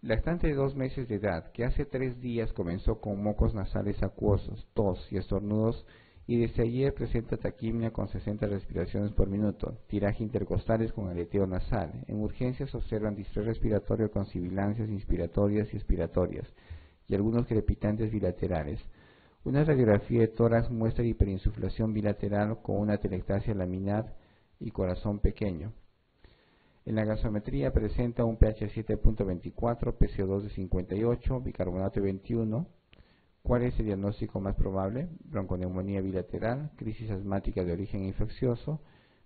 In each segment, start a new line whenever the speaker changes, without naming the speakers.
Lactante de 2 meses de edad, que hace 3 días comenzó con mocos nasales acuosos, tos y estornudos, y desde ayer presenta taquimia con 60 respiraciones por minuto, tiraje intercostales con aleteo nasal. En urgencias observan distrés respiratorio con sibilancias inspiratorias y expiratorias, y algunos crepitantes bilaterales. Una radiografía de tórax muestra hiperinsuflación bilateral con una telectasia laminar y corazón pequeño. En la gasometría presenta un pH 7.24, PCO2 de 58, bicarbonato de 21. ¿Cuál es el diagnóstico más probable? Bronconeumonía bilateral, crisis asmática de origen infeccioso,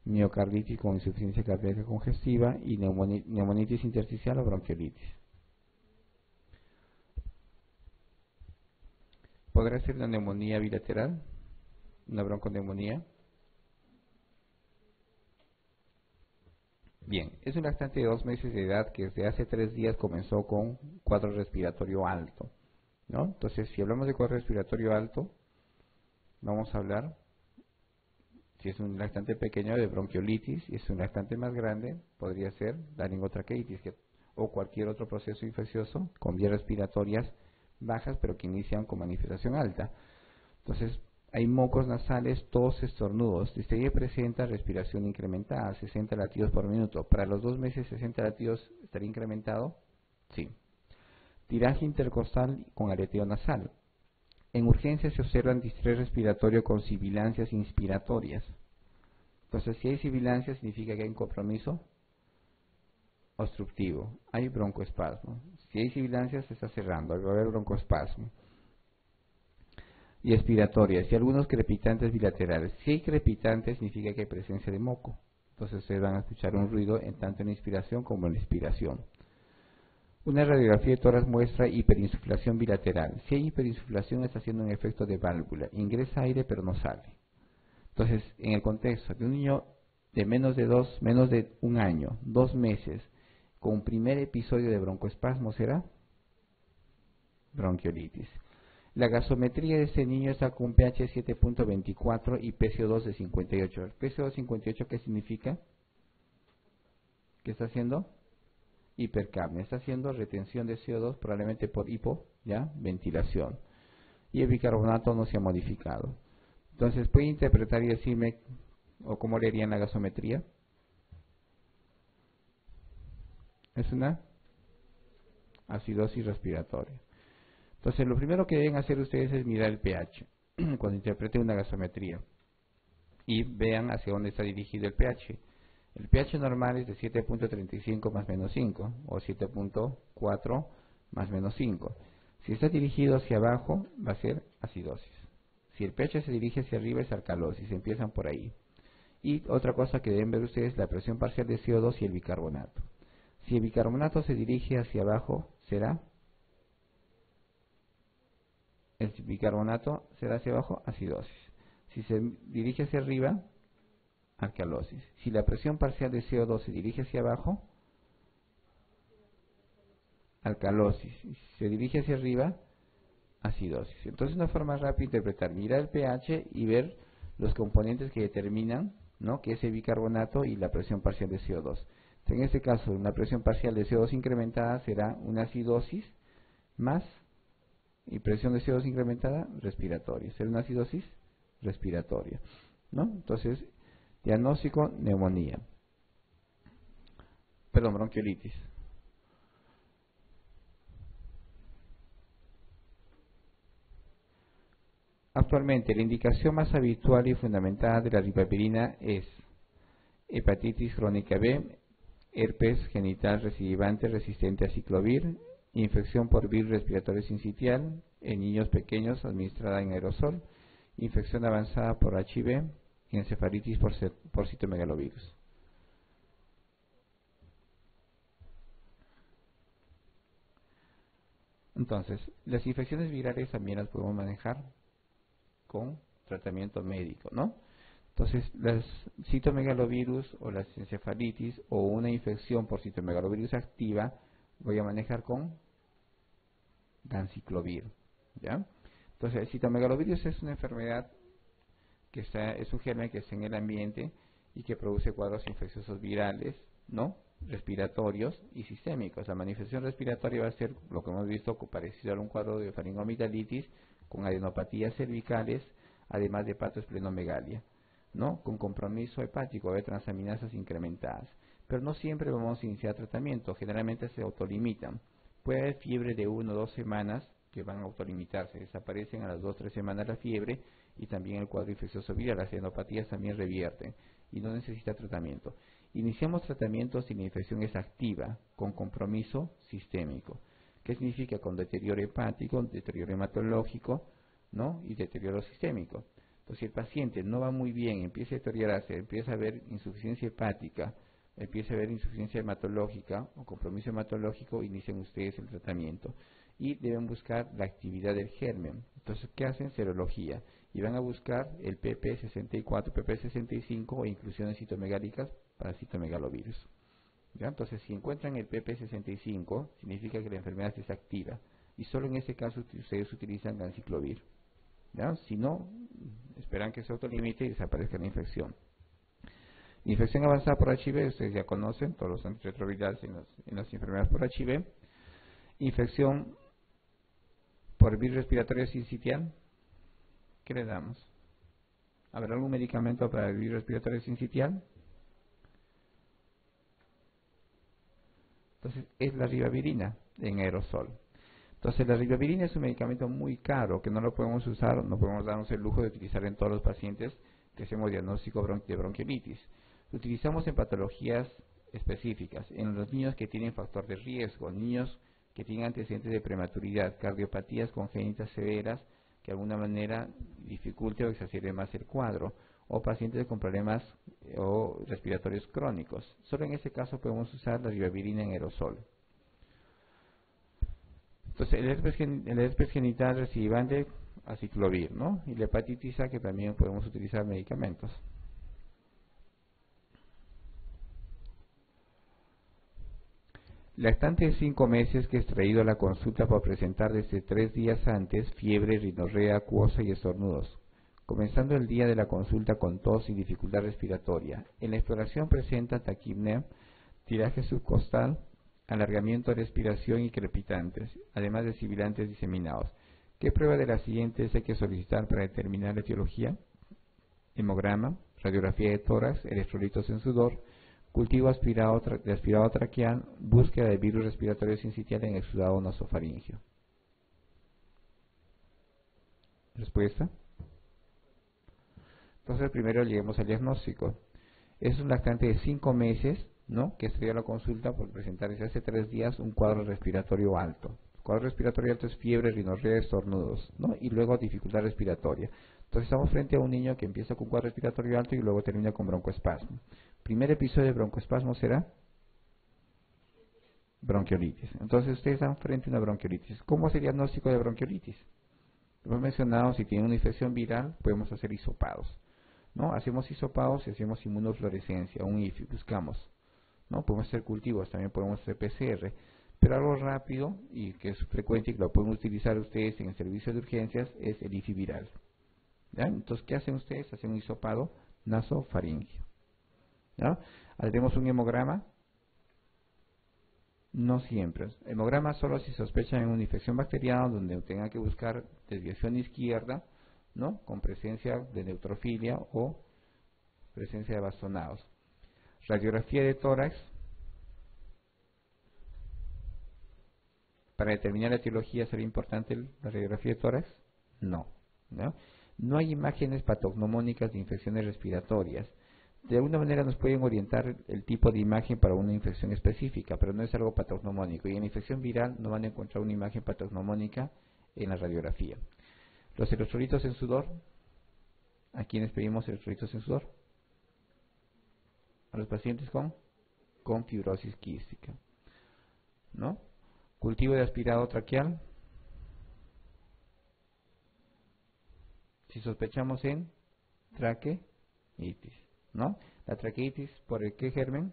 miocarditis con insuficiencia cardíaca congestiva y neumonitis intersticial o bronquiolitis. ¿Podrá ser una neumonía bilateral? ¿Una bronconeumonía? Bien, es un lactante de 2 meses de edad que desde hace 3 días comenzó con cuadro respiratorio alto, ¿no? Entonces, si hablamos de cuadro respiratorio alto, vamos a hablar, si es un lactante pequeño, de bronquiolitis, y es un lactante más grande, podría ser laringotraqueitis o cualquier otro proceso infeccioso con vías respiratorias bajas, pero que inician con manifestación alta. Entonces, hay mocos nasales, tos, estornudos. Desde ahí presenta respiración incrementada, 60 latidos por minuto. Para los 2 meses, 60 latidos estaría incrementado. Sí. Tiraje intercostal con aleteo nasal. En urgencias se observan distrés respiratorio con sibilancias inspiratorias. Entonces, si hay sibilancia, significa que hay un compromiso obstructivo. Hay broncoespasmo. Si hay sibilancia, se está cerrando. Va a haber broncoespasmo. Y expiratorias, y algunos crepitantes bilaterales. Si hay crepitantes, significa que hay presencia de moco. Entonces ustedes van a escuchar un ruido en tanto en la inspiración como en la expiración. Una radiografía de tórax muestra hiperinsuflación bilateral. Si hay hiperinsuflación, está haciendo un efecto de válvula. Ingresa aire pero no sale. Entonces, en el contexto de un niño de menos de 1 año, 2 meses, con un primer episodio de broncoespasmo, ¿será? Bronquiolitis. La gasometría de ese niño está con pH 7.24 y PCO2 de 58. ¿El PCO2 de 58 qué significa? ¿Qué está haciendo? Hipercapnia. Está haciendo retención de CO2 probablemente por ventilación. Y el bicarbonato no se ha modificado. Entonces, ¿puede interpretar y decirme o cómo le harían la gasometría? Es una acidosis respiratoria. Entonces, lo primero que deben hacer ustedes es mirar el pH cuando interpreten una gasometría y vean hacia dónde está dirigido el pH. El pH normal es de 7.35 más menos 5 o 7.4 más menos 5. Si está dirigido hacia abajo, va a ser acidosis. Si el pH se dirige hacia arriba, es alcalosis. Empiezan por ahí. Y otra cosa que deben ver ustedes es la presión parcial de CO2 y el bicarbonato. Si el bicarbonato se dirige hacia abajo, será el bicarbonato será hacia abajo, acidosis. Si se dirige hacia arriba, alcalosis. Si la presión parcial de CO2 se dirige hacia abajo, alcalosis. Si se dirige hacia arriba, acidosis. Entonces, una forma rápida de interpretar, mirar el pH y ver los componentes que determinan, ¿no?, que es el bicarbonato y la presión parcial de CO2. En este caso, una presión parcial de CO2 incrementada será una acidosis más, y presión de CO2 incrementada, respiratoria. Será una acidosis respiratoria, ¿no? Entonces, diagnóstico, neumonía. Perdón, bronquiolitis. Actualmente, la indicación más habitual y fundamentada de la ribavirina es hepatitis crónica B, herpes genital recidivante resistente a ciclovir, infección por virus respiratorio sincitial en niños pequeños administrada en aerosol, infección avanzada por HIV y encefalitis por citomegalovirus. Entonces, las infecciones virales también las podemos manejar con tratamiento médico, ¿no? Entonces, las citomegalovirus o las encefalitis o una infección por citomegalovirus activa voy a manejar con ganciclovir, ¿ya? Entonces, el citomegalovirus es una enfermedad que es un germen que está en el ambiente y que produce cuadros infecciosos virales, ¿no? respiratorios y sistémicos. La manifestación respiratoria va a ser lo que hemos visto parecido a un cuadro de faringoamigdalitis con adenopatías cervicales, además de hepatoesplenomegalia, ¿no? Con compromiso hepático de transaminasas incrementadas. Pero no siempre vamos a iniciar tratamiento, generalmente se autolimitan. Puede haber fiebre de 1 o 2 semanas que van a autolimitarse, desaparecen a las 2 o 3 semanas la fiebre y también el cuadro infeccioso viral. Las adenopatías también revierten y no necesita tratamiento. Iniciamos tratamiento si la infección es activa, con compromiso sistémico. ¿Qué significa? Con deterioro hepático, deterioro hematológico, ¿no? Y deterioro sistémico. Entonces, si el paciente no va muy bien, empieza a deteriorarse, empieza a haber insuficiencia hepática, empieza a haber insuficiencia hematológica o compromiso hematológico, inician ustedes el tratamiento. Y deben buscar la actividad del germen. Entonces, ¿qué hacen? Serología. Y van a buscar el PP64, PP65 o inclusiones citomegálicas para citomegalovirus. ¿Ya? Entonces, si encuentran el PP65, significa que la enfermedad es activa. Y solo en ese caso ustedes utilizan ganciclovir. ¿Ya? Si no, esperan que se autolimite y desaparezca la infección. Infección avanzada por HIV, ustedes ya conocen, todos los antirretrovirales en las enfermedades por HIV. Infección por virus respiratorio sincitial, ¿qué le damos? ¿Habrá algún medicamento para el virus respiratorio sincitial? Entonces, es la ribavirina en aerosol. Entonces, la ribavirina es un medicamento muy caro que no lo podemos usar, no podemos darnos el lujo de utilizar en todos los pacientes que hacemos diagnóstico de bronquiolitis. Lo utilizamos en patologías específicas, en los niños que tienen factor de riesgo, niños que tienen antecedentes de prematuridad, cardiopatías congénitas severas que de alguna manera dificulte o exacerbe más el cuadro, o pacientes con problemas o respiratorios crónicos. Solo en ese caso podemos usar la ribavirina en aerosol. Entonces, el herpes genital recidivante, aciclovir, ¿no? Y la hepatitis A, que también podemos utilizar medicamentos. Lactante de 5 meses que es traído a la consulta para presentar desde 3 días antes fiebre, rinorrea acuosa y estornudos, comenzando el día de la consulta con tos y dificultad respiratoria. En la exploración presenta taquipnea, tiraje subcostal, alargamiento de respiración y crepitantes, además de sibilantes diseminados. ¿Qué prueba de las siguientes hay que solicitar para determinar la etiología? Hemograma, radiografía de tórax, electrolitos en sudor, cultivo de aspirado traqueal, búsqueda de virus respiratorio sincitial en exudado nasofaringeo. ¿Respuesta? Entonces, primero lleguemos al diagnóstico. Es un lactante de 5 meses, ¿no? Que estudia la consulta por presentar desde hace 3 días un cuadro respiratorio alto. El cuadro respiratorio alto es fiebre, rinorrea, estornudos, ¿no? Y luego dificultad respiratoria. Entonces estamos frente a un niño que empieza con cuadro respiratorio alto y luego termina con broncoespasmo. Primer episodio de broncoespasmo será bronquiolitis. Entonces ustedes están frente a una bronquiolitis. ¿Cómo es el diagnóstico de bronquiolitis? Hemos mencionado, si tiene una infección viral, podemos hacer hisopados, ¿no? Hacemos hisopados y hacemos inmunofluorescencia, un IFI, buscamos, ¿no? Podemos hacer cultivos, también podemos hacer PCR, pero algo rápido y que es frecuente y que lo pueden utilizar ustedes en el servicio de urgencias es el IFI viral. ¿Ya? Entonces, ¿qué hacen ustedes? Hacen un hisopado nasofaringeo. ¿Ya? Haremos un hemograma. No siempre. Hemograma solo si sospechan en una infección bacteriana donde tengan que buscar desviación izquierda, ¿no? Con presencia de neutrofilia o presencia de bastonados. Radiografía de tórax. Para determinar la etiología, ¿sería importante la radiografía de tórax? No. No hay imágenes patognomónicas de infecciones respiratorias. De alguna manera nos pueden orientar el tipo de imagen para una infección específica, pero no es algo patognomónico. Y en la infección viral no van a encontrar una imagen patognomónica en la radiografía. Los electrolitos en sudor. ¿A quiénes pedimos electrolitos en sudor? A los pacientes con fibrosis quística, ¿no? Cultivo de aspirado traqueal. Si sospechamos en traqueitis, ¿no? La traqueitis, ¿por el qué germen?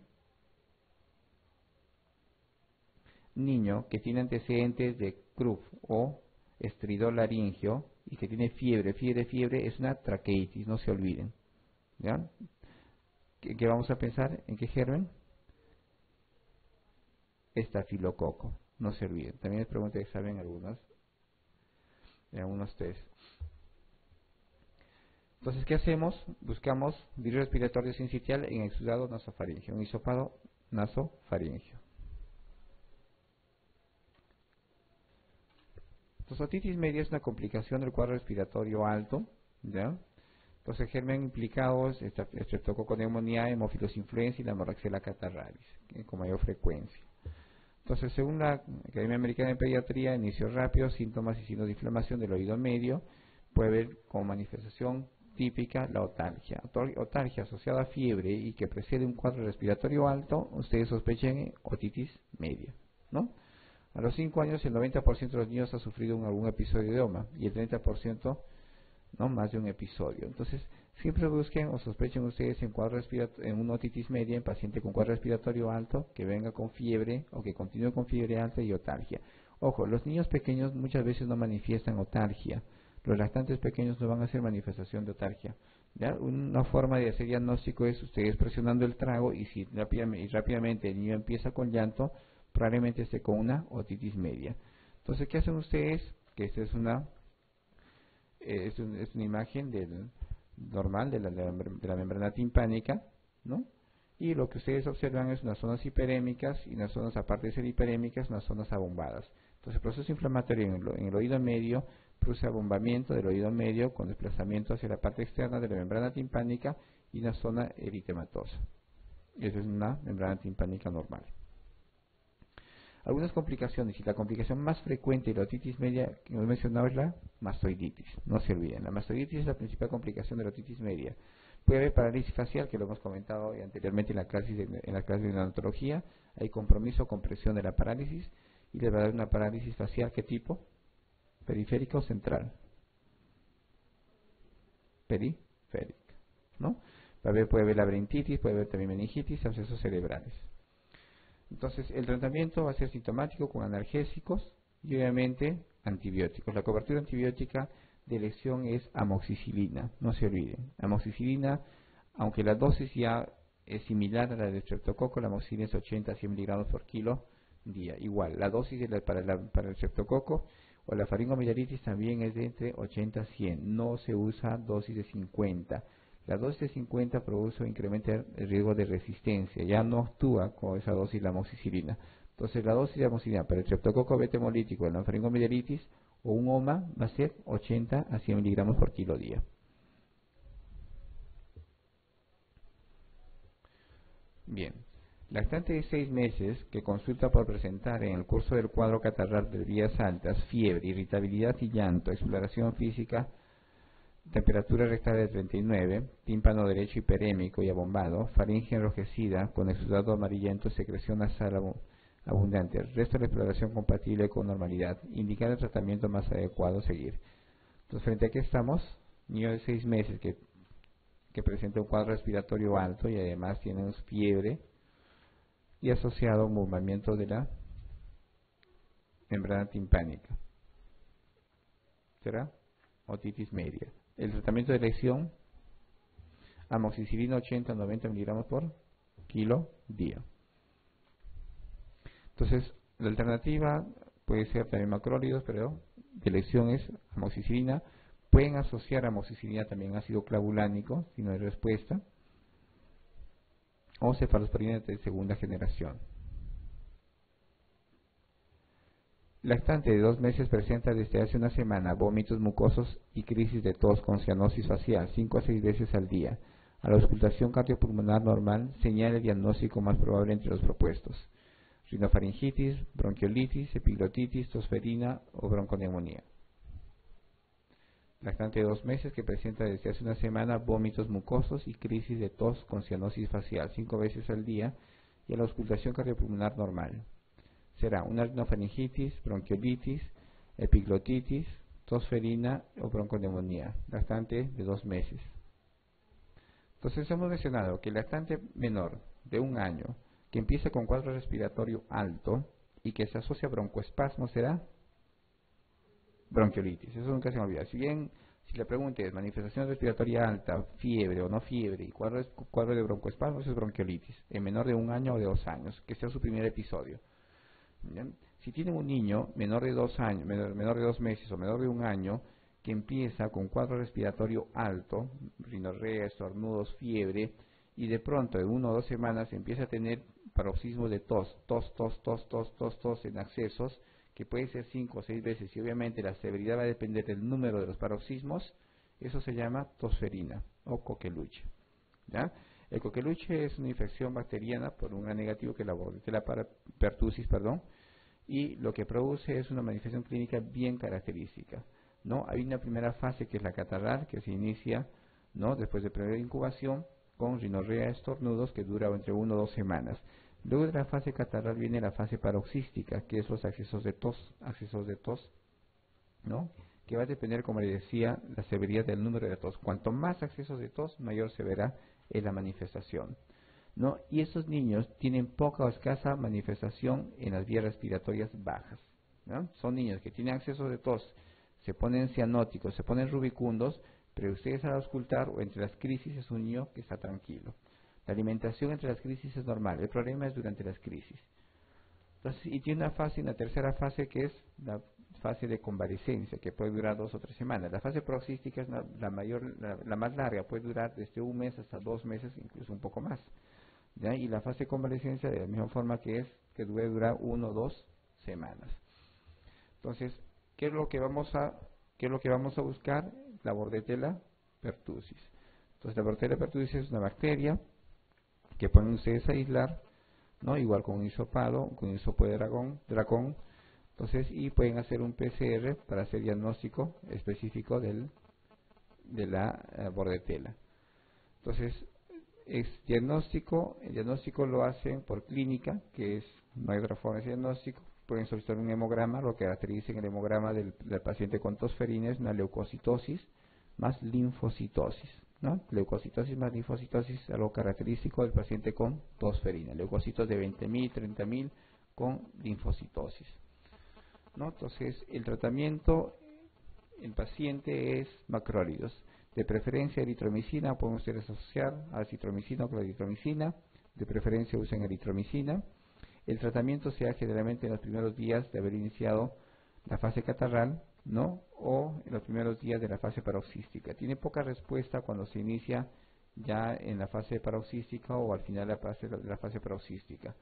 Niño que tiene antecedentes de CRUF o estridor laringio y que tiene fiebre es una traqueitis, no se olviden. ¿Ya? ¿Qué vamos a pensar? ¿En qué germen? estafilococo. No se olviden. También es pregunta de examen en algunos test. Entonces, ¿qué hacemos? Buscamos virus respiratorio sincitial en exudado nasofaringeo, un hisopado nasofaringeo. Entonces, otitis media es una complicación del cuadro respiratorio alto, ¿ya? Entonces, germen implicados, Streptococcus pneumoniae, Haemophilus influenzae y la Moraxella catarrhalis, con mayor frecuencia. Entonces, según la Academia Americana de Pediatría, inicio rápido, síntomas y signos de inflamación del oído medio, puede haber como manifestación típica la otalgia. Otalgia asociada a fiebre y que precede un cuadro respiratorio alto, ustedes sospechen otitis media, ¿no? A los 5 años, el 90% de los niños ha sufrido algún episodio de OMA y el 30% no más de un episodio. Entonces, siempre busquen o sospechen ustedes en una otitis media en paciente con cuadro respiratorio alto que venga con fiebre o que continúe con fiebre alta y otalgia. Ojo, los niños pequeños muchas veces no manifiestan otalgia. Los lactantes pequeños no van a hacer manifestación de otalgia. ¿Ya? Una forma de hacer diagnóstico es ustedes presionando el trago y si rápidamente el niño empieza con llanto, probablemente esté con una otitis media. Entonces, ¿qué hacen ustedes? Que esta es una imagen normal de la membrana timpánica, ¿no? Y lo que ustedes observan es unas zonas hiperémicas y unas zonas, aparte de ser hiperémicas, unas zonas abombadas. Entonces, el proceso inflamatorio en el oído medio produce abombamiento del oído medio con desplazamiento hacia la parte externa de la membrana timpánica y una zona eritematosa. Esa es una membrana timpánica normal. Algunas complicaciones, y la complicación más frecuente de la otitis media que hemos mencionado es la mastoiditis. No se olviden, la mastoiditis es la principal complicación de la otitis media. Puede haber parálisis facial, que lo hemos comentado anteriormente en la clase de neonatología. Hay compromiso con presión de la parálisis y le va a dar una parálisis facial. ¿Qué tipo? ¿Periférica o central? Periférica, ¿no? Puede haber laberintitis, puede haber también meningitis, abscesos cerebrales. Entonces, el tratamiento va a ser sintomático con analgésicos y obviamente antibióticos. La cobertura antibiótica de elección es amoxicilina, no se olviden. Amoxicilina, aunque la dosis ya es similar a la de Streptococcus, la amoxicilina es 80 a 100 miligramos por kilo día. Igual, la dosis para el Streptococcus o la faringomelitis también es de entre 80 a 100, no se usa dosis de 50. La dosis de 50 produce o incrementa el riesgo de resistencia, ya no actúa con esa dosis la amoxicilina. Entonces, la dosis de amoxicilina para el Streptococcus beta hemolítico, la faringomelitis o un OMA va a ser 80 a 100 miligramos por kilo día. Bien, lactante de 6 meses que consulta por presentar en el curso del cuadro catarral de vías altas, fiebre, irritabilidad y llanto, exploración física, temperatura rectal de 39, tímpano derecho hiperémico y abombado, faringe enrojecida con exudado amarillento, secreción nasal abundante, resto de la exploración compatible con normalidad, indicar el tratamiento más adecuado a seguir. Entonces, frente a qué estamos, niño de 6 meses que presenta un cuadro respiratorio alto y además tiene fiebre y asociado a un movimiento de la membrana timpánica. ¿Será? Otitis media. El tratamiento de elección, amoxicilina 80 a 90 miligramos por kilo día. Entonces, la alternativa puede ser también macrólidos, pero de elección es amoxicilina. Pueden asociar amoxicilina también ácido clavulánico, si no hay respuesta, o cefalosporina de segunda generación. Lactante de 2 meses presenta desde hace una semana vómitos mucosos y crisis de tos con cianosis facial 5 a 6 veces al día. A la auscultación cardiopulmonar normal señala el diagnóstico más probable entre los propuestos: rinofaringitis, bronquiolitis, epiglotitis, tosferina o bronconeumonía. Lactante de 2 meses que presenta desde hace una semana vómitos mucosos y crisis de tos con cianosis facial 5 veces al día y a la auscultación cardiopulmonar normal. Será una rinofaringitis, bronquiolitis, epiglotitis, tosferina o bronconeumonía. Lactante de 2 meses. Entonces hemos mencionado que el lactante menor de 1 año que empieza con cuadro respiratorio alto y que se asocia a broncoespasmo será bronquiolitis. Eso nunca se me olvida. Si bien, si le pregunte manifestación respiratoria alta, fiebre o no fiebre y cuadro de broncoespasmo, eso es bronquiolitis. En menor de 1 año o de 2 años, que sea su primer episodio. ¿Ya? Si tienen un niño menor de 2 años, menor de 2 meses o menor de 1 año, que empieza con cuadro respiratorio alto, rinorrea, estornudos, fiebre, y de pronto en 1 o 2 semanas empieza a tener paroxismo de tos en accesos, que puede ser 5 o 6 veces, y obviamente la severidad va a depender del número de los paroxismos. Eso se llama tosferina o coqueluche. ¿Ya? El coqueluche es una infección bacteriana por un gram negativo, que es la Bordetella pertussis, y lo que produce es una manifestación clínica bien característica, ¿no? Hay una primera fase que es la catarral, que se inicia, ¿no?, después de primera incubación, con rinorrea, estornudos, que dura entre 1 o 2 semanas. Luego de la fase catarral viene la fase paroxística, que es los accesos de tos, ¿no?, que va a depender, como le decía, la severidad del número de tos. Cuanto más accesos de tos, mayor se verá en la manifestación, ¿no? Y esos niños tienen poca o escasa manifestación en las vías respiratorias bajas, ¿no? Son niños que tienen acceso de tos, se ponen cianóticos, se ponen rubicundos, pero ustedes al auscultar o entre las crisis es un niño que está tranquilo. La alimentación entre las crisis es normal, el problema es durante las crisis. Entonces, y tiene una tercera fase, que es la fase de convalecencia, que puede durar 2 o 3 semanas. La fase paroxística es la más larga, puede durar desde 1 mes hasta 2 meses, incluso un poco más, ¿ya? Y la fase de convalecencia, de la misma forma, que debe durar 1 o 2 semanas. Entonces, ¿qué es lo que vamos a buscar? La Bordetella pertussis. Entonces, la Bordetella pertussis es una bacteria que pueden ustedes aislar, ¿no?, igual con un hisopado, con un hisopo de dragón. Entonces, y pueden hacer un PCR para hacer diagnóstico específico de la Bordetella. Entonces, el diagnóstico lo hacen por clínica, no hay otra forma de diagnóstico. Pueden solicitar un hemograma. Lo que caracteriza en el hemograma del paciente con tosferina es una leucocitosis más linfocitosis, ¿no? Leucocitosis más linfocitosis es algo característico del paciente con tosferina. Leucocitos de 20.000, 30.000 con linfocitosis, ¿no? Entonces, el tratamiento en paciente es macrólidos. De preferencia eritromicina, pueden ustedes asociar a acitromicina o claritromicina. De preferencia usen eritromicina. El tratamiento se hace generalmente en los primeros días de haber iniciado la fase catarral, ¿no?, o en los primeros días de la fase paroxística. Tiene poca respuesta cuando se inicia ya en la fase paroxística o al final de la fase paroxística.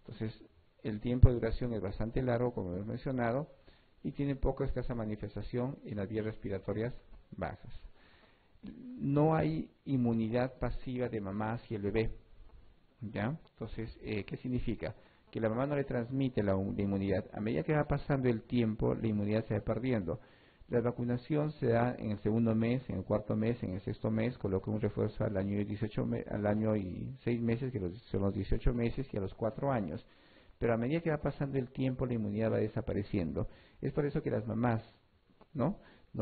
Entonces, el tiempo de duración es bastante largo, como hemos mencionado, y tiene poca o escasa manifestación en las vías respiratorias bajas. No hay inmunidad pasiva de mamá hacia el bebé, ¿ya? Entonces, ¿qué significa? Que la mamá no le transmite la inmunidad. A medida que va pasando el tiempo, la inmunidad se va perdiendo. La vacunación se da en el 2.º mes, en el 4.º mes, en el 6.º mes, coloca un refuerzo al año y 6 meses, que son los 18 meses, y a los 4 años. Pero a medida que va pasando el tiempo, la inmunidad va desapareciendo. Es por eso que las mamás, ¿no?,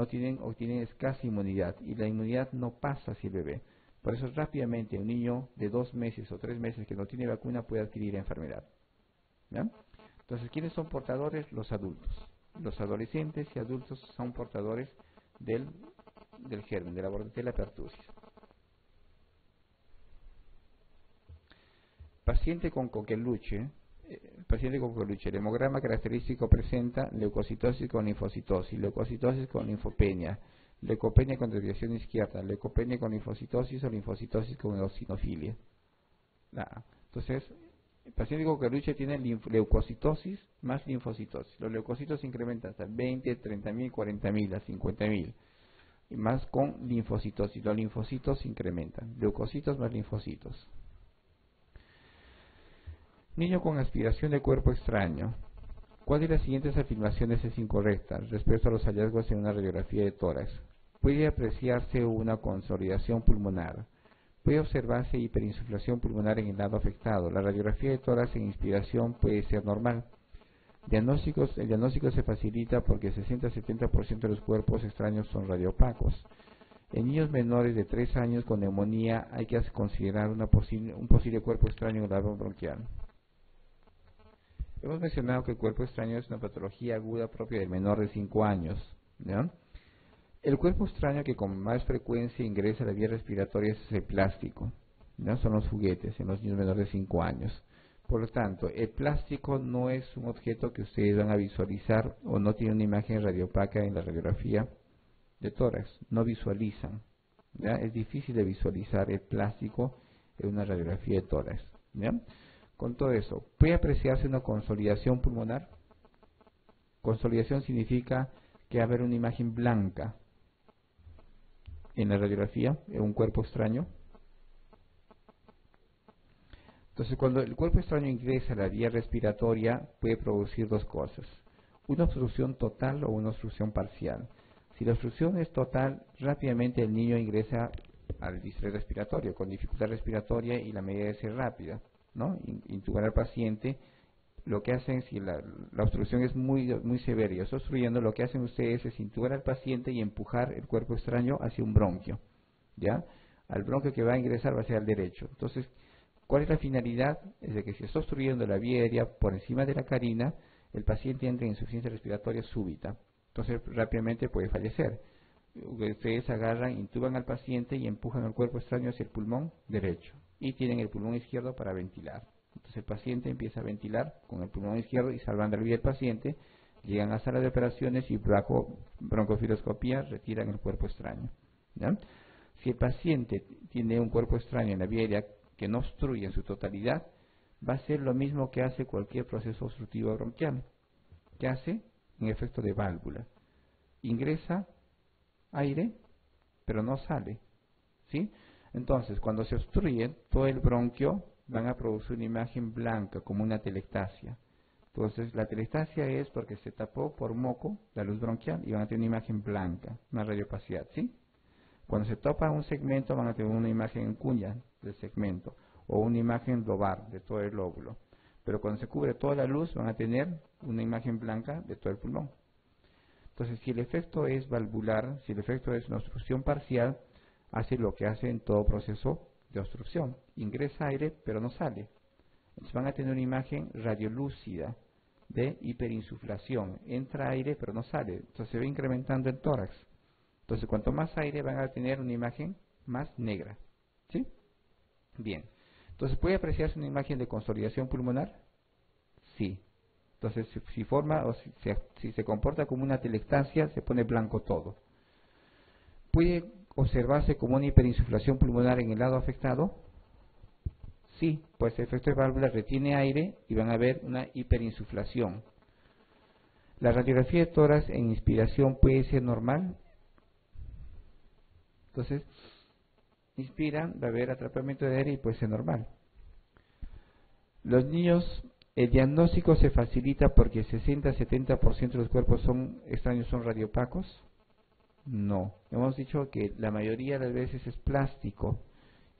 tienen o tienen escasa inmunidad, y la inmunidad no pasa hacia el bebé. Por eso rápidamente un niño de 2 meses o 3 meses que no tiene vacuna puede adquirir la enfermedad, ¿ya? Entonces, ¿quiénes son portadores? Los adultos. Los adolescentes y adultos son portadores del germen, de la Bordetella pertussis. Paciente con coqueluche. El hemograma característico presenta leucocitosis con linfocitosis, leucocitosis con linfopenia, leucopenia con desviación izquierda, leucopenia con linfocitosis o linfocitosis con eosinofilia. Entonces, el paciente con coqueluche tiene leucocitosis más linfocitosis. Los leucocitos se incrementan hasta 20, 30.000, 40.000, a 50.000. Y más con linfocitosis. Los linfocitos se incrementan. Leucocitos más linfocitos. Niño con aspiración de cuerpo extraño. ¿Cuál de las siguientes afirmaciones es incorrecta respecto a los hallazgos en una radiografía de tórax? Puede apreciarse una consolidación pulmonar. Puede observarse hiperinsuflación pulmonar en el lado afectado. La radiografía de tórax en inspiración puede ser normal. El diagnóstico se facilita porque 60-70% de los cuerpos extraños son radiopacos. En niños menores de 3 años con neumonía hay que considerar un posible cuerpo extraño en el árbol bronquial. Hemos mencionado que el cuerpo extraño es una patología aguda propia del menor de 5 años, ¿no? El cuerpo extraño que con más frecuencia ingresa a la vía respiratoria es el plástico, ¿no? Son los juguetes en los niños menores de 5 años. Por lo tanto, el plástico no es un objeto que ustedes van a visualizar o no tiene una imagen radiopaca en la radiografía de tórax. No visualizan. ¿Ya? Es difícil de visualizar el plástico en una radiografía de tórax. ¿Ya? Con todo eso, ¿puede apreciarse una consolidación pulmonar? Consolidación significa que va a haber una imagen blanca en la radiografía, en un cuerpo extraño. Entonces, cuando el cuerpo extraño ingresa a la vía respiratoria, puede producir dos cosas: una obstrucción total o una obstrucción parcial. Si la obstrucción es total, rápidamente el niño ingresa al distrés respiratorio, con dificultad respiratoria, y la medida debe ser rápida, ¿no? Intubar al paciente. Lo que hacen, si la obstrucción es muy severa y está obstruyendo, lo que hacen ustedes es intubar al paciente y empujar el cuerpo extraño hacia un bronquio, ¿ya? Al bronquio que va a ingresar va a ser al derecho. Entonces, ¿cuál es la finalidad? Es de que si está obstruyendo la vía aérea por encima de la carina, el paciente entra en insuficiencia respiratoria súbita. Entonces, rápidamente puede fallecer. Ustedes agarran, intuban al paciente y empujan el cuerpo extraño hacia el pulmón derecho. Y tienen el pulmón izquierdo para ventilar. Entonces, el paciente empieza a ventilar con el pulmón izquierdo y salvando la vida del paciente. Llegan a sala de operaciones y bajo broncofiloscopía retiran el cuerpo extraño, ¿ya? Si el paciente tiene un cuerpo extraño en la vía aérea que no obstruye en su totalidad, va a ser lo mismo que hace cualquier proceso obstructivo bronquial. ¿Qué hace? Un efecto de válvula. Ingresa aire, pero no sale, ¿sí? Entonces, cuando se obstruye todo el bronquio, van a producir una imagen blanca, como una telectasia. Entonces, la telectasia es porque se tapó por moco la luz bronquial y van a tener una imagen blanca, una radiopacidad, ¿sí? Cuando se topa un segmento, van a tener una imagen en cuña del segmento, o una imagen lobar de todo el lóbulo. Pero cuando se cubre toda la luz, van a tener una imagen blanca de todo el pulmón. Entonces, si el efecto es valvular, si el efecto es una obstrucción parcial, hace lo que hace en todo proceso de obstrucción. Ingresa aire, pero no sale. Entonces van a tener una imagen radiolúcida de hiperinsuflación. Entra aire, pero no sale. Entonces se va incrementando el tórax. Entonces, cuanto más aire, van a tener una imagen más negra. ¿Sí? Bien. Entonces, ¿puede apreciarse una imagen de consolidación pulmonar? Sí. Entonces, si forma o si se comporta como una telectasia, se pone blanco todo. ¿Puede observarse como una hiperinsuflación pulmonar en el lado afectado? Sí, pues el efecto de válvula retiene aire y van a ver una hiperinsuflación. ¿La radiografía de tórax en inspiración puede ser normal? Entonces, inspiran, va a haber atrapamiento de aire y puede ser normal. Los niños, el diagnóstico se facilita porque 60-70% de los cuerpos extraños son radiopacos. No, hemos dicho que la mayoría de las veces es plástico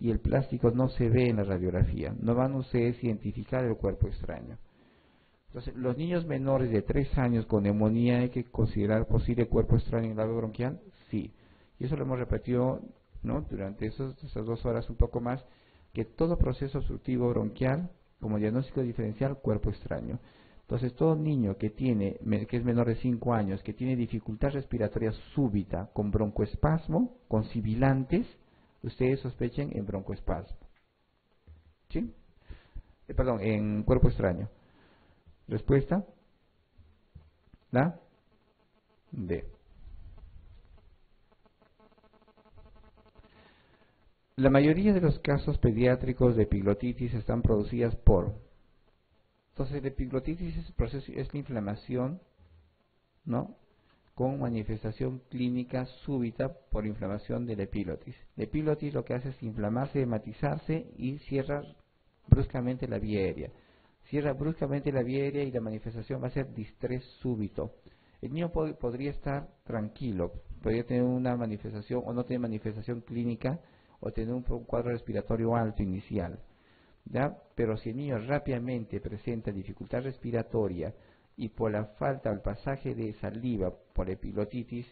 y el plástico no se ve en la radiografía. No van ustedes a identificar el cuerpo extraño. Entonces, los niños menores de 3 años con neumonía, ¿hay que considerar posible cuerpo extraño en el labio bronquial? Sí. Y eso lo hemos repetido, ¿no?, durante esas 2 horas, un poco más, que todo proceso obstructivo bronquial, como diagnóstico diferencial, cuerpo extraño. Entonces, todo niño que es menor de 5 años, que tiene dificultad respiratoria súbita, con broncoespasmo, con sibilantes, ustedes sospechen en broncoespasmo. ¿Sí? Perdón, en cuerpo extraño. Respuesta: la D. La mayoría de los casos pediátricos de epiglotitis están producidas por... Entonces, la epiglotitis es la inflamación, ¿no?, con manifestación clínica súbita por inflamación de la epiglotis. La epiglotis lo que hace es inflamarse, hematizarse y cierra bruscamente la vía aérea. Cierra bruscamente la vía aérea y la manifestación va a ser distrés súbito. El niño podría estar tranquilo, podría tener una manifestación o no tener manifestación clínica, o tener un cuadro respiratorio alto inicial, ¿ya? Pero si el niño rápidamente presenta dificultad respiratoria y por la falta del pasaje de saliva por epiglotitis,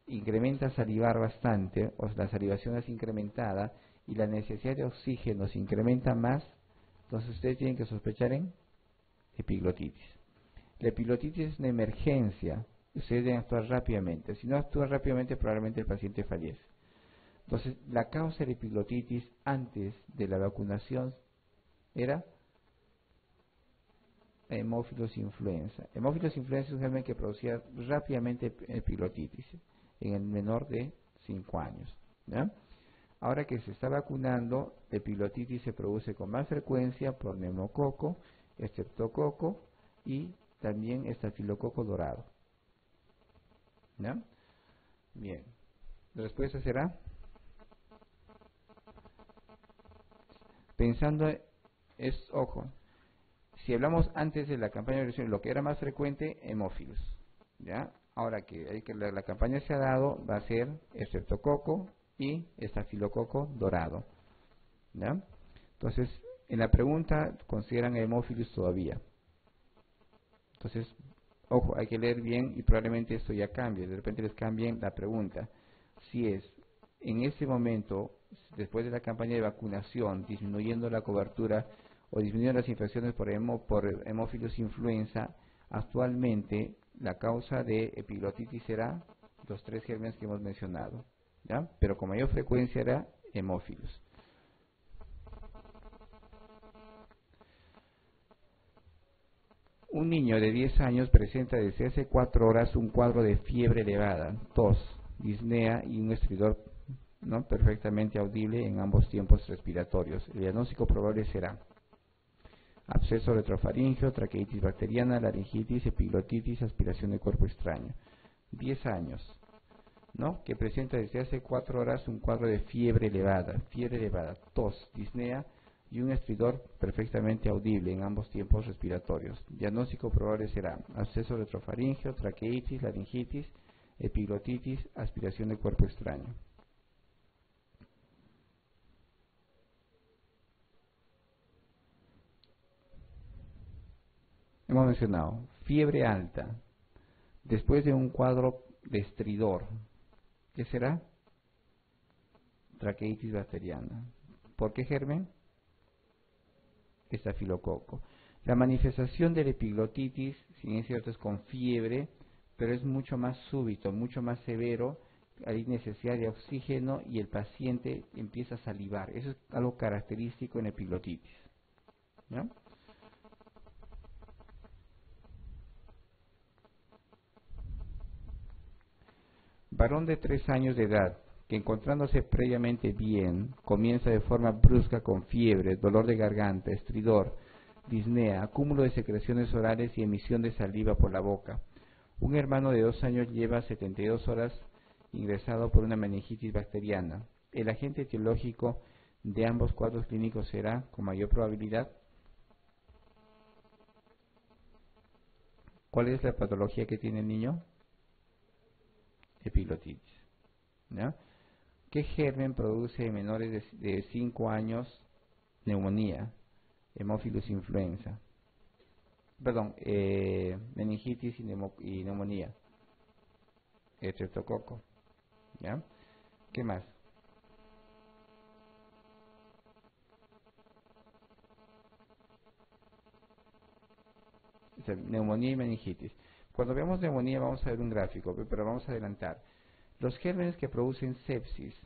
incrementa salivar bastante, o la salivación es incrementada y la necesidad de oxígeno se incrementa más, entonces ustedes tienen que sospechar en epiglotitis. La epiglotitis es una emergencia, ustedes deben actuar rápidamente. Si no actúan rápidamente, probablemente el paciente fallece. Entonces, la causa de la epiglotitis antes de la vacunación era a Haemophilus influenza. Haemophilus influenza es un germen que producía rápidamente epiglottitis en el menor de 5 años. ¿Ya? Ahora que se está vacunando, la epiglottitis se produce con más frecuencia por neumococo, estreptococo y también estafilococo dorado. ¿Ya? Bien. La respuesta será, pensando, ojo, si hablamos antes de la campaña de vacunación, lo que era más frecuente, hemófilos. ¿Ya? Ahora que la campaña se ha dado, va a ser estreptococo y estafilococo dorado. ¿Ya? Entonces, en la pregunta consideran hemófilos todavía. Entonces, ojo, hay que leer bien y probablemente esto ya cambie. De repente les cambien la pregunta. Si es en este momento, después de la campaña de vacunación, disminuyendo la cobertura o disminuyendo las infecciones por Haemophilus influenza, actualmente la causa de epiglottitis será los 3 gérmenes que hemos mencionado, ¿ya? Pero con mayor frecuencia era Haemophilus. Un niño de 10 años presenta desde hace 4 horas un cuadro de fiebre elevada, tos, disnea y un estridor, ¿no?, perfectamente audible en ambos tiempos respiratorios. El diagnóstico probable será absceso retrofaríngeo, traqueitis bacteriana, laringitis, epiglottitis, aspiración de cuerpo extraño. 10 años, ¿no?, que presenta desde hace 4 horas un cuadro de fiebre elevada, tos, disnea y un estridor perfectamente audible en ambos tiempos respiratorios. Diagnóstico probable será absceso retrofaríngeo, traqueitis, laringitis, epiglottitis, aspiración de cuerpo extraño. Hemos mencionado fiebre alta, después de un cuadro de estridor. ¿Qué será? Traqueitis bacteriana. ¿Por qué germen? Estafilococo. La manifestación de la epiglottitis, si bien es cierto, es con fiebre, pero es mucho más súbito, mucho más severo. Hay necesidad de oxígeno y el paciente empieza a salivar. Eso es algo característico en epiglottitis, ¿no? Varón de 3 años de edad, que encontrándose previamente bien, comienza de forma brusca con fiebre, dolor de garganta, estridor, disnea, acúmulo de secreciones orales y emisión de saliva por la boca. Un hermano de 2 años lleva 72 horas ingresado por una meningitis bacteriana. El agente etiológico de ambos cuadros clínicos será, con mayor probabilidad, ¿cuál es la patología que tiene el niño? Epiglottitis. ¿Ya? ¿Qué germen produce en menores de 5 años neumonía? Haemophilus influenza. Perdón, meningitis y neumonía. Estreptococo. ¿Ya? ¿Qué más? O sea, neumonía y meningitis. Cuando veamos neumonía vamos a ver un gráfico, pero vamos a adelantar. Los gérmenes que producen sepsis,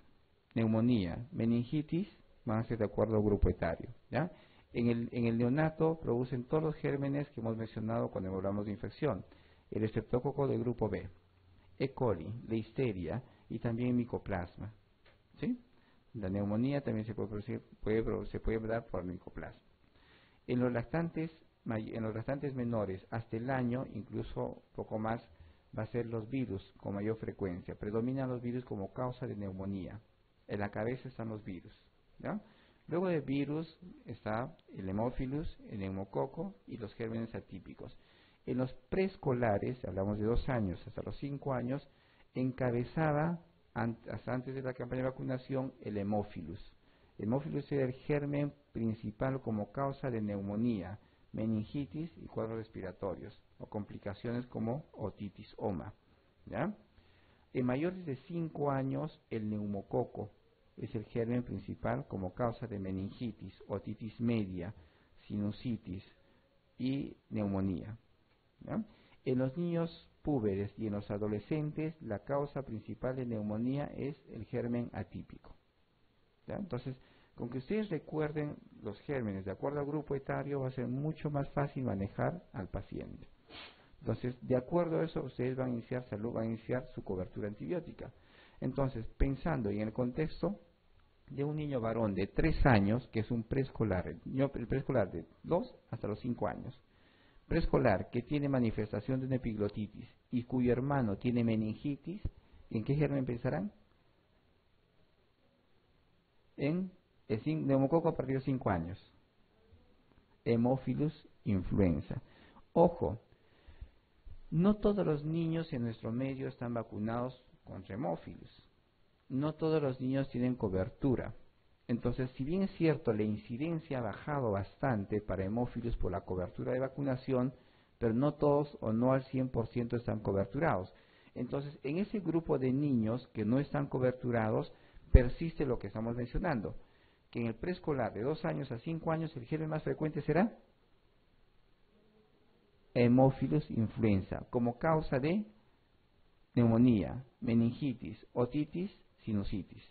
neumonía, meningitis, van a ser de acuerdo al grupo etario, ¿ya? En el neonato producen todos los gérmenes que hemos mencionado cuando hablamos de infección. El estreptococo del grupo B, E. coli, Listeria y también micoplasma, ¿sí? La neumonía también se puede dar por micoplasma. En los lactantes menores hasta el año, incluso poco más, va a ser los virus con mayor frecuencia. Predominan los virus como causa de neumonía. En la cabeza están los virus, ¿ya? Luego de virus está el Haemophilus, el neumococo y los gérmenes atípicos. En los preescolares, hablamos de 2 años hasta los 5 años, encabezaba hasta antes de la campaña de vacunación el Haemophilus. El Haemophilus era el germen principal como causa de neumonía, meningitis y cuadros respiratorios o complicaciones como otitis, OMA, ¿ya? En mayores de 5 años, el neumococo es el germen principal como causa de meningitis, otitis media, sinusitis y neumonía, ¿ya? En los niños púberes y en los adolescentes, la causa principal de neumonía es el germen atípico, ¿ya? Entonces, Con que ustedes recuerden los gérmenes de acuerdo al grupo etario va a ser mucho más fácil manejar al paciente. Entonces, de acuerdo a eso, ustedes van a iniciar su cobertura antibiótica. Entonces, pensando en el contexto de un niño varón de 3 años, que es un preescolar, el preescolar de 2 hasta los 5 años, preescolar que tiene manifestación de una epiglotitis y cuyo hermano tiene meningitis, ¿en qué germen pensarán? En el neumococo a partir de 5 años. Haemophilus influenza. Ojo, no todos los niños en nuestro medio están vacunados contra Haemophilus. No todos los niños tienen cobertura. Entonces, si bien es cierto, la incidencia ha bajado bastante para Haemophilus por la cobertura de vacunación, pero no todos o no al 100% están coberturados. Entonces, en ese grupo de niños que no están coberturados, persiste lo que estamos mencionando, que en el preescolar de 2 años a 5 años el germen más frecuente será Haemophilus influenza, como causa de neumonía, meningitis, otitis, sinusitis.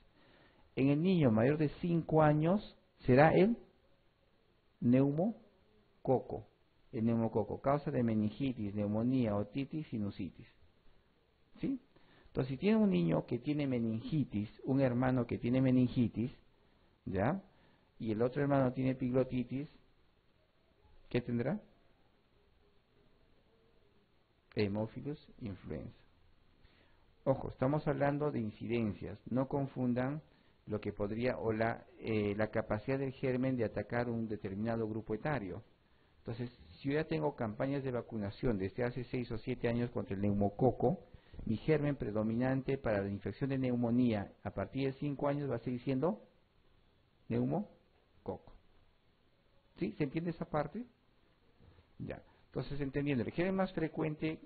En el niño mayor de 5 años será el neumococo, causa de meningitis, neumonía, otitis, sinusitis. ¿Sí? Entonces, si tiene un niño que tiene meningitis, un hermano que tiene meningitis, ¿ya? Y el otro hermano tiene epiglotitis, ¿qué tendrá? Haemophilus influenza. Ojo, estamos hablando de incidencias, no confundan lo que podría, o la capacidad del germen de atacar un determinado grupo etario. Entonces, si yo ya tengo campañas de vacunación desde hace 6 o 7 años contra el neumococo, mi germen predominante para la infección de neumonía a partir de 5 años va a seguir siendo neumococo. ¿Sí? ¿Se entiende esa parte? Ya. Entonces, entendiendo, el germen más frecuente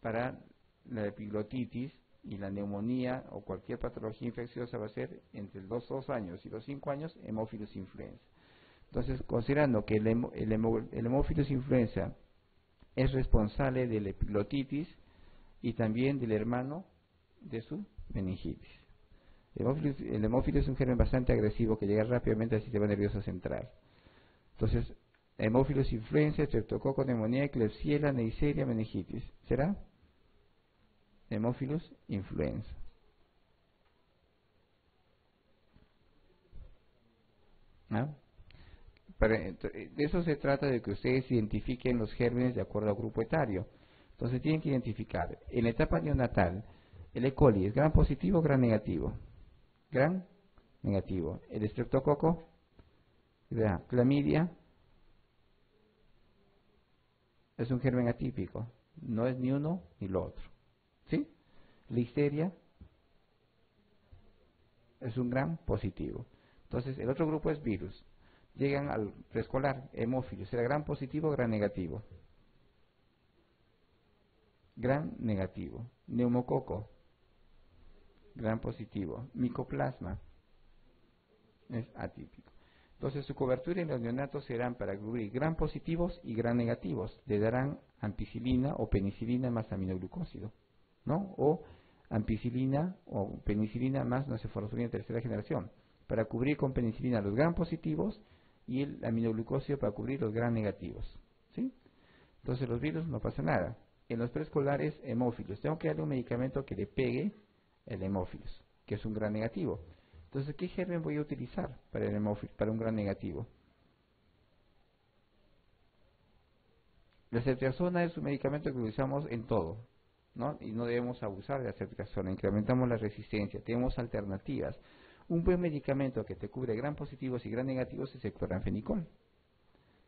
para la epiglotitis y la neumonía o cualquier patología infecciosa va a ser entre los 2 años y los 5 años, Haemophilus influenza. Entonces, considerando que el Haemophilus influenza es responsable de la epiglotitis y también del hermano de su meningitis. El Haemophilus es un germen bastante agresivo que llega rápidamente al sistema nervioso central. Entonces, Haemophilus influenza, Streptococcus pneumoniae, Klebsiella, Neisseria, meningitis. ¿Será? Haemophilus influenza. ¿Ah? De eso se trata, de que ustedes identifiquen los gérmenes de acuerdo al grupo etario. Entonces tienen que identificar, en la etapa neonatal, el E. coli es gran positivo o gran negativo. Gran negativo. El estreptococo, la clamidia, es un germen atípico, no es ni uno ni lo otro. ¿Sí? Listeria es un gran positivo. Entonces el otro grupo es virus. Llegan al preescolar, Haemophilus, ¿será gran positivo o gran negativo? Gran negativo. Neumococo, gran positivo. Micoplasma, es atípico. Entonces su cobertura en los neonatos serán para cubrir gran positivos y gran negativos. Le darán ampicilina o penicilina más aminoglucósido, ¿no? O ampicilina o penicilina más noceforosfurina de tercera generación, para cubrir con penicilina los gran positivos y el aminoglucósido para cubrir los gran negativos. ¿Sí? Entonces los virus no pasa nada. En los preescolares, Haemophilus, tengo que darle un medicamento que le pegue el Haemophilus, que es un gran negativo. Entonces, ¿qué germen voy a utilizar para el Haemophilus, para un gran negativo? La ceftriaxona es un medicamento que utilizamos en todo, ¿no? Y no debemos abusar de la ceftriaxona, incrementamos la resistencia, tenemos alternativas. Un buen medicamento que te cubre gran positivos y gran negativos es el cloranfenicol,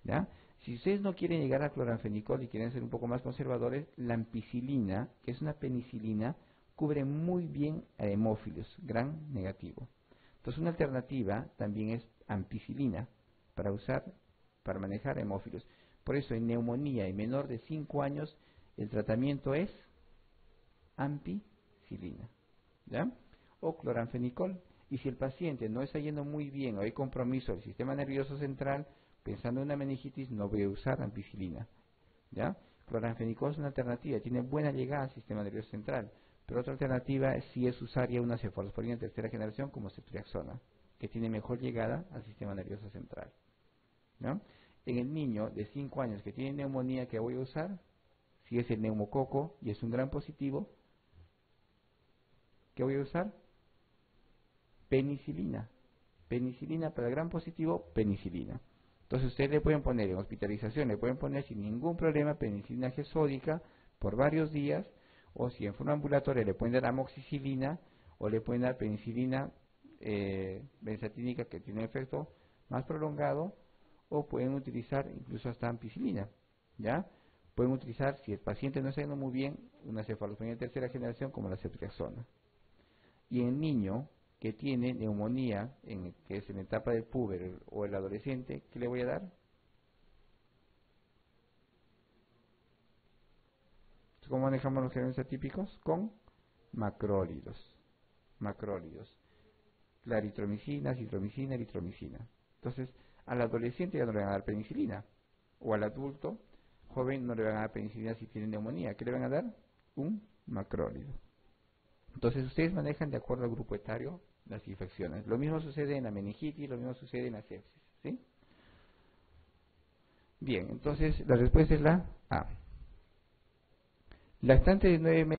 ¿ya? Si ustedes no quieren llegar al cloranfenicol y quieren ser un poco más conservadores, la ampicilina, que es una penicilina, cubre muy bien a Haemophilus, gran negativo. Entonces una alternativa también es ampicilina para usar, para manejar Haemophilus. Por eso en neumonía y menor de 5 años el tratamiento es ampicilina, ¿ya? O cloranfenicol. Y si el paciente no está yendo muy bien o hay compromiso del sistema nervioso central, pensando en una meningitis, no voy a usar ampicilina, ¿ya? Cloranfenicol es una alternativa, tiene buena llegada al sistema nervioso central. Pero otra alternativa sí es usar ya una cefalosporina de tercera generación como ceftriaxona, que tiene mejor llegada al sistema nervioso central, ¿no? En el niño de 5 años que tiene neumonía, ¿qué voy a usar? Si es el neumococo y es un gran positivo, ¿qué voy a usar? Penicilina. Penicilina para el gran positivo, penicilina. Entonces ustedes le pueden poner en hospitalización, le pueden poner sin ningún problema penicilina G sódica por varios días, o si en forma ambulatoria le pueden dar amoxicilina o le pueden dar penicilina benzatínica que tiene un efecto más prolongado, o pueden utilizar incluso hasta ampicilina, ¿ya? Pueden utilizar, si el paciente no está yendo muy bien, una cefalopenia de tercera generación como la ceftriaxona. Y en el niño que tiene neumonía, que es en la etapa del puber o el adolescente, ¿qué le voy a dar? ¿Cómo manejamos los germes atípicos? Con macrólidos. Macrólidos. La eritromicina, citromicina, eritromicina. Entonces, al adolescente ya no le van a dar penicilina. O al adulto joven no le van a dar penicilina si tiene neumonía. ¿Qué le van a dar? Un macrólido. Entonces, ustedes manejan de acuerdo al grupo etario las infecciones. Lo mismo sucede en la meningitis, lo mismo sucede en la sepsis, ¿sí? Bien, entonces la respuesta es la A. Lactante de 9 meses